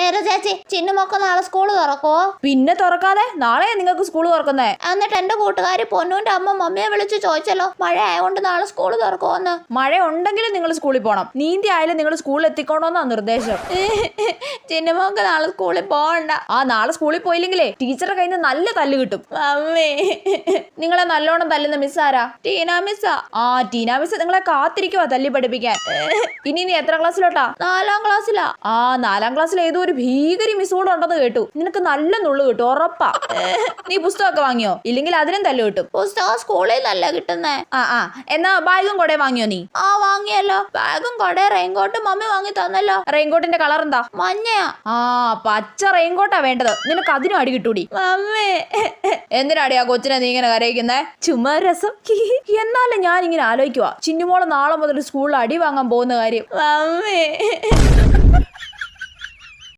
നേരെ ചേച്ചി ചിന്നുമൊക്കെ നാളെ സ്കൂള് തുറക്കോ? പിന്നെ തുറക്കാതെ നാളെ നിങ്ങൾക്ക് സ്കൂൾ തുറക്കുന്നേ. എന്നിട്ട് എന്റെ കൂട്ടുകാരി പൊന്നൂന്റെ അമ്മ മമ്മിയെ വിളിച്ച് ചോദിച്ചല്ലോ മഴ ആയതുകൊണ്ട് നാളെ സ്കൂള് തുറക്കുമെന്ന്. മഴ ഉണ്ടെങ്കിലും നിങ്ങൾ സ്കൂളിൽ പോകണം. നീന്തി ആയാലും നിങ്ങൾ സ്കൂളിൽ എത്തിക്കണമെന്നാ നിർദ്ദേശം. ചിന്നുമോക്ക് നാളെ സ്കൂളിൽ പോകണ്ട. നാളെ സ്കൂളിൽ പോയില്ലെങ്കിലേ ടീച്ചറുടെ കയ്യിൽ നിന്ന് നല്ല തല്ല് കിട്ടും. മമ്മി നിങ്ങളെ നല്ലോണം തല്ലുന്ന മിസ് ആരാ? ടീന മിസ്സാ. ടീന മിസ് നിങ്ങളെ കാത്തിരിക്കുവാ തല്ലി പഠിപ്പിക്കാൻ. ഇനി നീ എത്ര ക്ലാസ്സിലോട്ടാ? 4ാം ക്ലാസ്സിലാ. 4ാം ക്ലാസ്സിൽ ഏതോ ഒരു ഭീകരി മിസ് കൂടെ ഉണ്ടെന്ന് കേട്ടു. നിനക്ക് നല്ല നുള്ളു കിട്ടും, ഉറപ്പാ. നീ പുസ്തകമൊക്കെ വാങ്ങിയോ? ഇല്ലെങ്കിൽ അതിനും തല്ല് കിട്ടും. പുസ്തകം സ്കൂളിൽ നല്ല കിട്ടുന്നേ. എന്നാ ബാഗും കൊടേ വാങ്ങിയോ നീ? വാങ്ങിയല്ലോ. ബാഗും കൊടേ റെയിൻകോട്ടും മമ്മി വാങ്ങി തന്നല്ലോ. റെയിൻകോട്ടിന്റെ കളർ എന്താ? മഞ്ഞയാ. പച്ച റെയിൻകോട്ടാ വേണ്ടത്. നിനക്ക് അതിനും അടി കിട്ടൂടി. മമ്മി എന്തിനാടി ആ കൊച്ചിനെ നീ ഇങ്ങനെ കരയിക്കുന്നേ? ചുമ്മാ രസം. എന്നാലും ഞാൻ ഇങ്ങനെ ആലോചിക്കുവാ ചിന്നുമോള് നാളെ മുതൽ സ്കൂളിൽ അടി വാങ്ങാൻ പോകുന്ന കാര്യം. മമ്മി